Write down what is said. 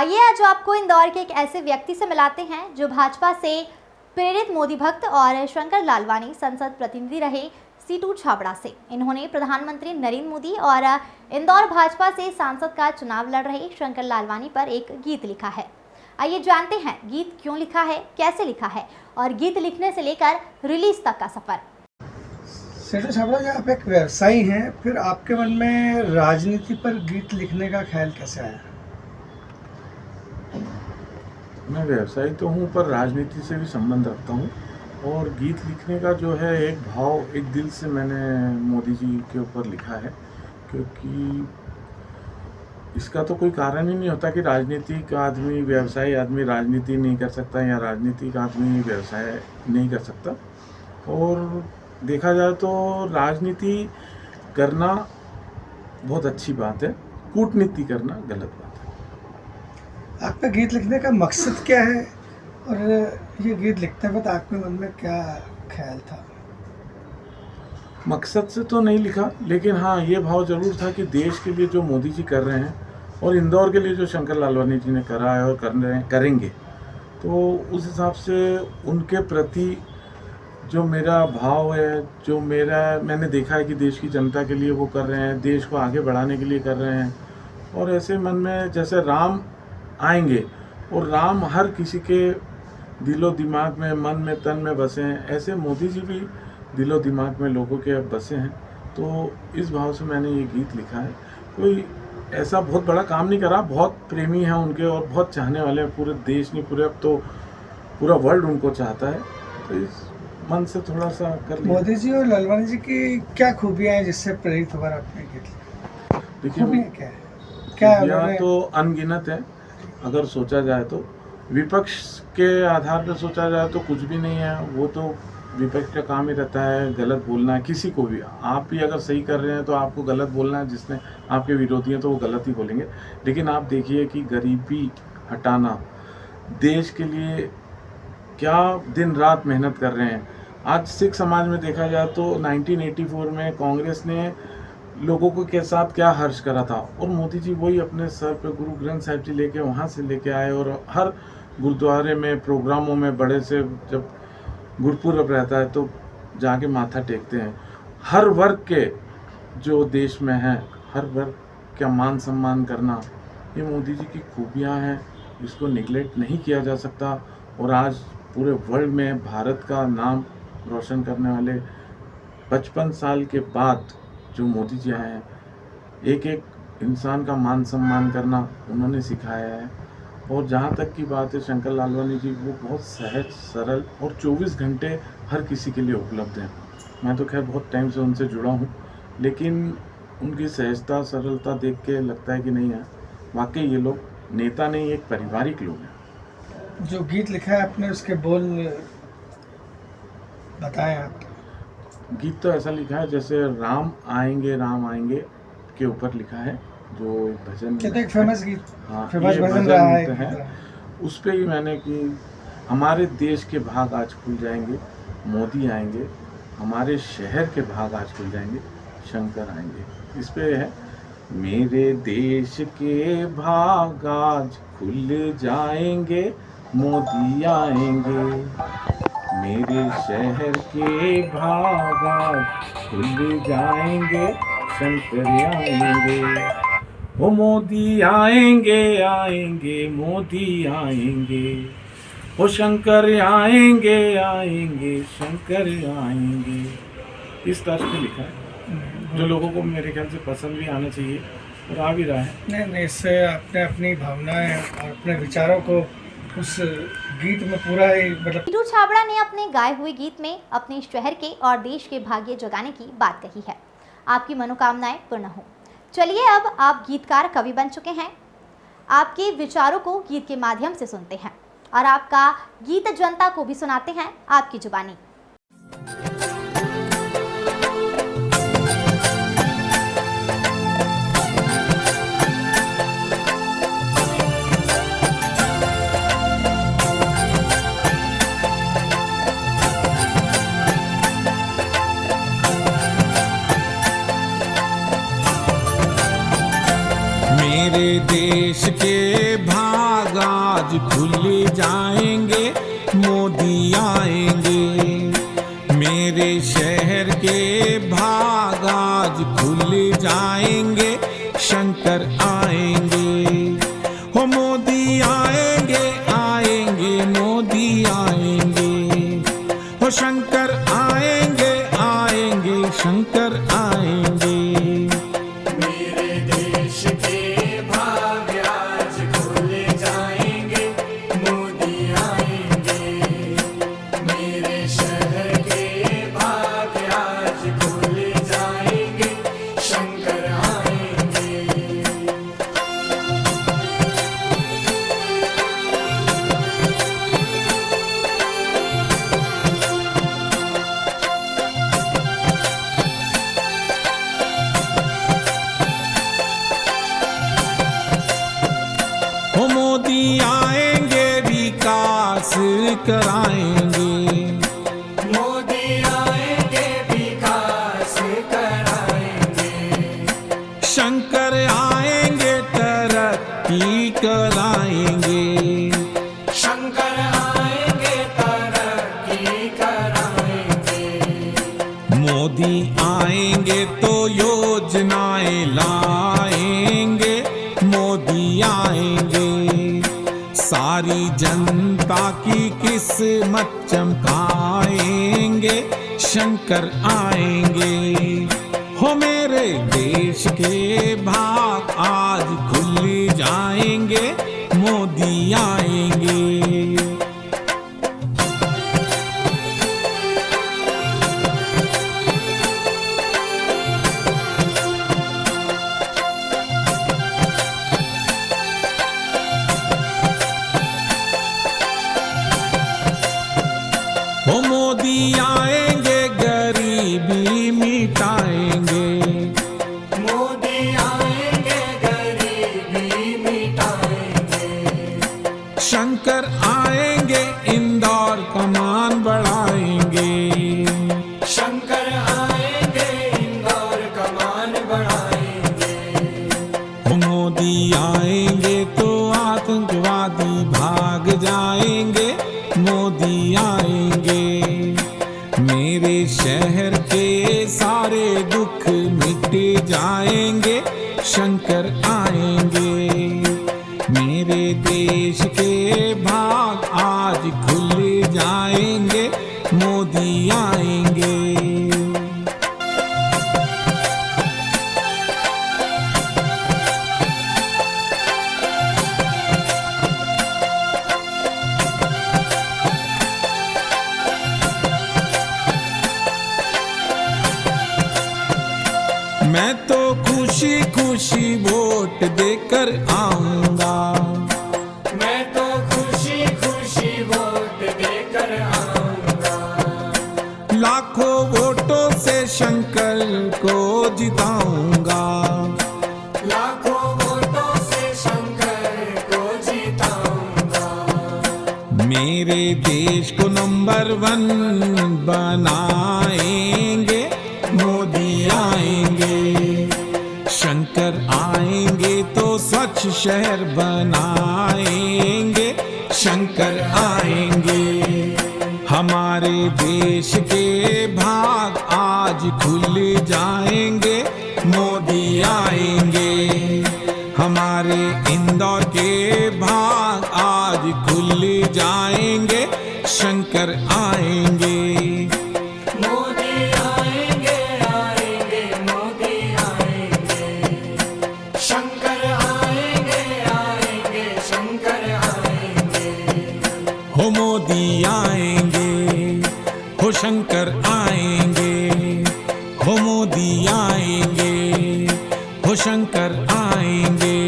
आइए आज आपको इंदौर के एक ऐसे व्यक्ति से मिलाते हैं जो भाजपा से प्रेरित मोदी भक्त और शंकर लालवानी संसद प्रतिनिधि रहे सीटू छाबड़ा से। इन्होंने प्रधानमंत्री नरेंद्र मोदी और इंदौर भाजपा से सांसद का चुनाव लड़ रहे शंकर लालवानी पर एक गीत लिखा है। आइए जानते हैं गीत क्यों लिखा है, कैसे लिखा है और गीत लिखने से लेकर रिलीज तक का सफर। सीटू छाबड़ा जी, आप एक व्यवसायी हैं, फिर आपके मन में राजनीति पर गीत लिखने का ख्याल कैसे आया? मैं व्यवसायी तो हूँ पर राजनीति से भी संबंध रखता हूँ और गीत लिखने का जो है एक भाव, एक दिल से मैंने मोदी जी के ऊपर लिखा है, क्योंकि इसका तो कोई कारण ही नहीं होता कि राजनीतिक आदमी, व्यवसायी आदमी राजनीति नहीं कर सकता या राजनीतिक आदमी व्यवसाय नहीं कर सकता। और देखा जाए तो राजनीति करना बहुत अच्छी बात है, कूटनीति करना गलत बात है। आपका गीत लिखने का मकसद क्या है और ये गीत लिखते वक्त आपके मन में क्या ख्याल था? मकसद से तो नहीं लिखा, लेकिन हाँ ये भाव जरूर था कि देश के लिए जो मोदी जी कर रहे हैं और इंदौर के लिए जो शंकर लालवानी जी ने करा है और कर रहे हैं, करेंगे, तो उस हिसाब से उनके प्रति जो मेरा भाव है, जो मैंने देखा है कि देश की जनता के लिए वो कर रहे हैं, देश को आगे बढ़ाने के लिए कर रहे हैं। और ऐसे मन में जैसे राम आएंगे और राम हर किसी के दिलो दिमाग में, मन में, तन में बसे हैं, ऐसे मोदी जी भी दिलो दिमाग में लोगों के अब बसे हैं। तो इस भाव से मैंने ये गीत लिखा है। कोई ऐसा बहुत बड़ा काम नहीं करा, बहुत प्रेमी हैं उनके और बहुत चाहने वाले हैं, पूरे देश नहीं, पूरे अब तो पूरा वर्ल्ड उनको चाहता है। तो इस मन से थोड़ा सा कर लिया। मोदी जी और लालवानी जी की क्या खूबियाँ हैं जिससे प्रेरित होकर आपने गीत लिखा? देखिए, क्या है, क्या खूबियाँ तो अनगिनत है। अगर सोचा जाए तो विपक्ष के आधार पर सोचा जाए तो कुछ भी नहीं है। वो तो विपक्ष का काम ही रहता है गलत बोलना है, किसी को भी। आप भी अगर सही कर रहे हैं तो आपको गलत बोलना है, जिसने आपके विरोधी हैं तो वो गलत ही बोलेंगे। लेकिन आप देखिए कि गरीबी हटाना, देश के लिए क्या दिन रात मेहनत कर रहे हैं। आज सिख समाज में देखा जाए तो 1984 में कांग्रेस ने लोगों को के साथ क्या हर्ष करा था, और मोदी जी वही अपने सर पे गुरु ग्रंथ साहिब जी लेके वहाँ से लेके आए और हर गुरुद्वारे में, प्रोग्रामों में, बड़े से जब गुरपुरब रहता है तो जाके माथा टेकते हैं। हर वर्ग के जो देश में हैं, हर वर्ग का मान सम्मान करना, ये मोदी जी की खूबियाँ हैं, इसको निगलेक्ट नहीं किया जा सकता। और आज पूरे वर्ल्ड में भारत का नाम रोशन करने वाले 55 साल के बाद जो मोदी जी आए हैं, एक एक इंसान का मान सम्मान करना उन्होंने सिखाया है। और जहाँ तक की बात है शंकर लालवानी जी, वो बहुत सहज, सरल और 24 घंटे हर किसी के लिए उपलब्ध हैं। मैं तो खैर बहुत टाइम से उनसे जुड़ा हूँ, लेकिन उनकी सहजता, सरलता देख के लगता है कि नहीं है, वाकई ये लोग नेता नहीं, एक पारिवारिक लोग हैं। जो गीत लिखा है आपने, उसके बोल बताएं आप। गीत तो ऐसा लिखा है जैसे राम आएंगे के ऊपर लिखा है, जो एक भजन, एक फेमस गीत, हाँ, फेमस ये भजन भजन रहा है। उस पे ही मैंने कि हमारे देश के भाग आज खुल जाएंगे, मोदी आएंगे, हमारे शहर के भाग आज खुल जाएंगे, शंकर आएंगे। इस पे है, मेरे देश के भाग आज खुल जाएंगे, मोदी आएंगे, मेरे शहर के भाग आज खुल जाएंगे, शंकर आएंगे। वो मोदी आएंगे, मोदी आएंगे, वो शंकर आएंगे, शंकर आएंगे। इस तरह से लिखा है, जो लोगों को मेरे ख्याल से पसंद भी आना चाहिए और आ भी रहा है। नहीं, इससे आपने अपनी भावनाएं और अपने विचारों को उस गीत में पूरा ही मतलब। सीटू छाबड़ा ने अपने गाए हुए गीत में अपने शहर के और देश के भाग्य जगाने की बात कही है। आपकी मनोकामनाएं पूर्ण हो। चलिए, अब आप गीतकार कवि बन चुके हैं। आपके विचारों को गीत के माध्यम से सुनते हैं और आपका गीत जनता को भी सुनाते हैं आपकी जुबानी। मेरे देश के भाग आज खुल जाएंगे, मोदी आएंगे। मेरे शहर के भाग आज खुल जाएंगे, शंकर आएंगे। हो मोदी आएंगे, आएंगे, मोदी आएंगे। हो शंकर आएंगे, आएंगे, शंकर आएंगे। मेरे देश के भाग आज खुल जाएंगे, मोदी आएंगे। मेरे शहर के भाग आज खुल जाएंगे, शंकर आएंगे। हो मोदी आएंगे, विकास कराएंगे। मोदी आएंगे, विकास कराएंगे। शंकर आएंगे, तरक्की कराएंगे। शंकर आएंगे, तरक्की कराएंगे। मोदी आएंगे तो योजनाएं लाएंगे, मोदी आएंगे। सारी जनता की किस्मत चमकाएंगे, शंकर आएंगे। हो मेरे देश के भाग आज खुल जाएंगे, मोदी आएंगे। हो मोदी आएंगे, गरीबी मिटाएंगे। मोदी आएंगे, गरीबी मिटाएंगे। शंकर आएंगे, इंदौर कमान बढ़ाएंगे। शंकर आएंगे, इंदौर कमान बढ़ाएंगे। हो मोदी आएंगे तो आतंकवादी भाग जाएंगे, मोदी आएंगे। मेरे शहर के सारे दुख मिट जाएंगे, शंकर आएंगे। मेरे देश के भाग आज खुल जाएंगे, मोदी आएंगे। मैं तो खुशी खुशी वोट देकर आऊंगा। मैं तो खुशी खुशी वोट देकर आऊंगा। लाखों वोटों से शंकर को जिताऊंगा। लाखों वोटों से शंकर को जिताऊंगा। मेरे देश को नंबर 1 बनाएंगे, मोदी आएंगे। शंकर आएंगे तो स्वच्छ शहर बनाएंगे, शंकर आएंगे। हमारे देश के भाग आज खुल जाएंगे, मोदी आएंगे। हमारे इंदौर के भाग आज खुल जाएंगे, शंकर आएंगे। मोदी आएंगे, आएंगे, मोदी आएंगे। शंकर आएंगे, आएंगे, शंकर आएंगे। हो मोदी आएंगे, हो शंकर आएंगे। हो मोदी आएंगे, हो शंकर आएंगे।